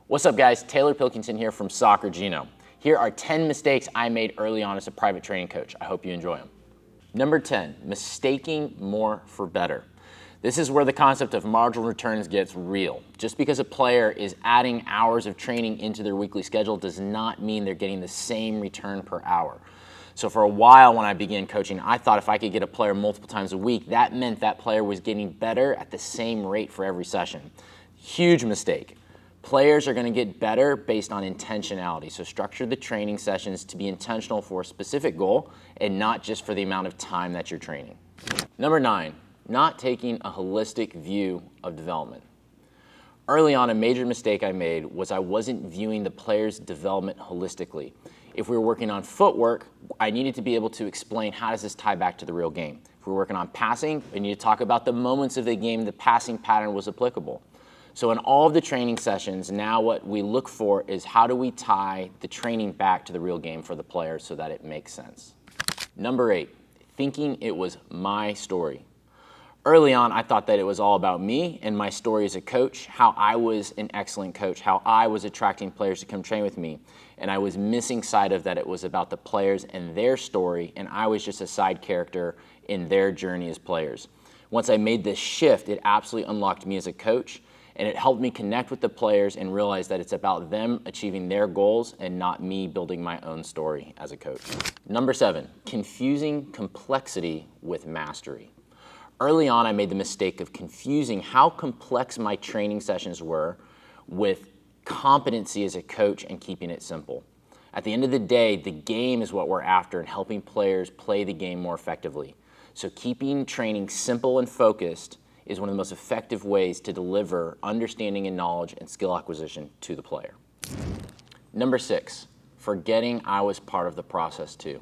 What's up, guys? Taylor Pilkington here from Soccer Geno. Here are 10 mistakes I made early on as a private training coach. I hope you enjoy them. Number 10, mistaking more for better. This is where the concept of marginal returns gets real. Just because a player is adding hours of training into their weekly schedule does not mean they're getting the same return per hour. So for a while when I began coaching, I thought if I could get a player multiple times a week, that meant that player was getting better at the same rate for every session. Huge mistake. Players are going to get better based on intentionality. So structure the training sessions to be intentional for a specific goal and not just for the amount of time that you're training. Number 9, not taking a holistic view of development. Early on, a major mistake I made was I wasn't viewing the player's development holistically. If we were working on footwork, I needed to be able to explain how does this tie back to the real game. If we were working on passing, we need to talk about the moments of the game the passing pattern was applicable. So in all of the training sessions, now what we look for is how do we tie the training back to the real game for the player so that it makes sense. Number 8, thinking it was my story. Early on, I thought that it was all about me and my story as a coach, how I was an excellent coach, how I was attracting players to come train with me. And I was missing sight of that it was about the players and their story, and I was just a side character in their journey as players. Once I made this shift, it absolutely unlocked me as a coach, and it helped me connect with the players and realize that it's about them achieving their goals and not me building my own story as a coach. Number 7, confusing complexity with mastery. Early on, I made the mistake of confusing how complex my training sessions were with competency as a coach and keeping it simple. At the end of the day, the game is what we're after and helping players play the game more effectively. So keeping training simple and focused is one of the most effective ways to deliver understanding and knowledge and skill acquisition to the player. Number 6, forgetting I was part of the process too.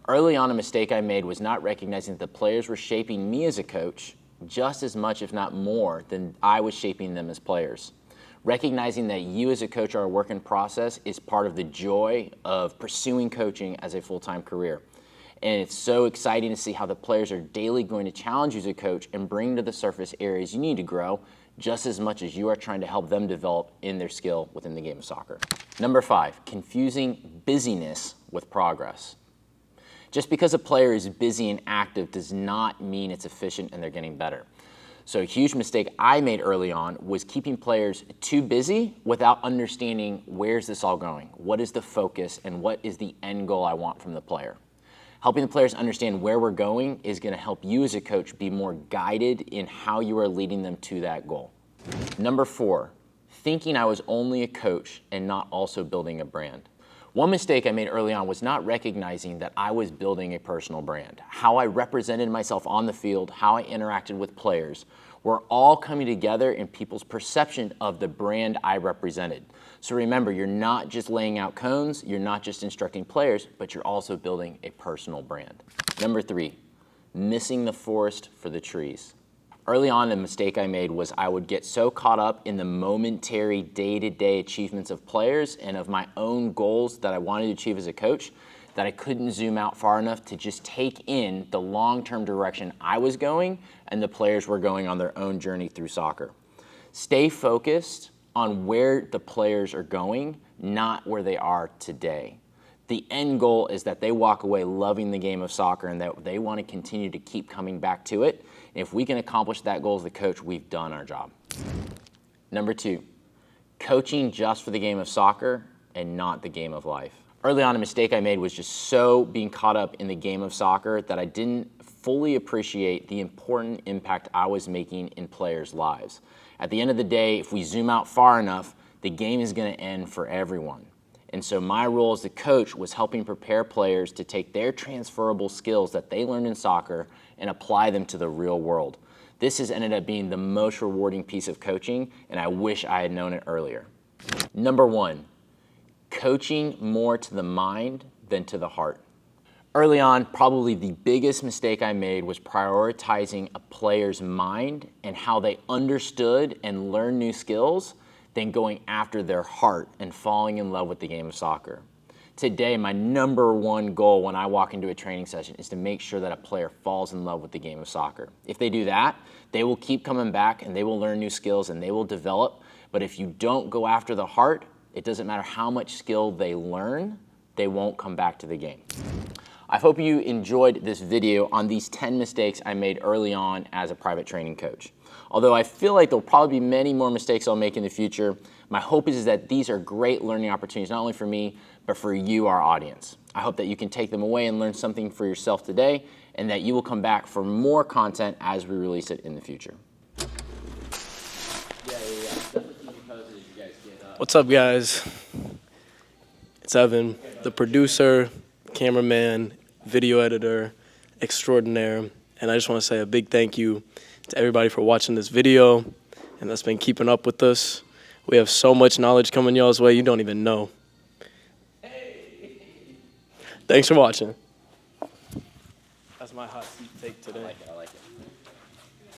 Early on, a mistake I made was not recognizing that the players were shaping me as a coach just as much, if not more, than I was shaping them as players. Recognizing that you as a coach are a work in process is part of the joy of pursuing coaching as a full-time career. And it's so exciting to see how the players are daily going to challenge you as a coach and bring to the surface areas you need to grow just as much as you are trying to help them develop in their skill within the game of soccer. Number 5, confusing busyness with progress. Just because a player is busy and active does not mean it's efficient and they're getting better. So a huge mistake I made early on was keeping players too busy without understanding where's this all going, what is the focus, and what is the end goal I want from the player. Helping the players understand where we're going is going to help you as a coach be more guided in how you are leading them to that goal. Number 4, thinking I was only a coach and not also building a brand. One mistake I made early on was not recognizing that I was building a personal brand. How I represented myself on the field, how I interacted with players, were all coming together in people's perception of the brand I represented. So remember, you're not just laying out cones, you're not just instructing players, but you're also building a personal brand. Number 3, missing the forest for the trees. Early on, a mistake I made was I would get so caught up in the momentary day-to-day achievements of players and of my own goals that I wanted to achieve as a coach that I couldn't zoom out far enough to just take in the long-term direction I was going and the players were going on their own journey through soccer. Stay focused on where the players are going, not where they are today. The end goal is that they walk away loving the game of soccer and that they want to continue to keep coming back to it. And if we can accomplish that goal as the coach, we've done our job. Number 2, coaching just for the game of soccer and not the game of life. Early on, a mistake I made was just so being caught up in the game of soccer that I didn't fully appreciate the important impact I was making in players' lives. At the end of the day, if we zoom out far enough, the game is going to end for everyone. And so my role as the coach was helping prepare players to take their transferable skills that they learned in soccer and apply them to the real world. This has ended up being the most rewarding piece of coaching, and I wish I had known it earlier. Number 1, coaching more to the mind than to the heart. Early on, probably the biggest mistake I made was prioritizing a player's mind and how they understood and learned new skills than going after their heart and falling in love with the game of soccer. Today, my number 1 goal when I walk into a training session is to make sure that a player falls in love with the game of soccer. If they do that, they will keep coming back and they will learn new skills and they will develop. But if you don't go after the heart, it doesn't matter how much skill they learn, they won't come back to the game. I hope you enjoyed this video on these 10 mistakes I made early on as a private training coach. Although I feel like there'll probably be many more mistakes I'll make in the future, my hope is that these are great learning opportunities, not only for me, but for you, our audience. I hope that you can take them away and learn something for yourself today, and that you will come back for more content as we release it in the future. What's up, guys? It's Evan, the producer, cameraman, video editor extraordinaire, and I just want to say a big thank you to everybody for watching this video and that's been keeping up with us. We have so much knowledge coming y'all's way, you don't even know. Thanks for watching. That's my hot seat take today. I like it.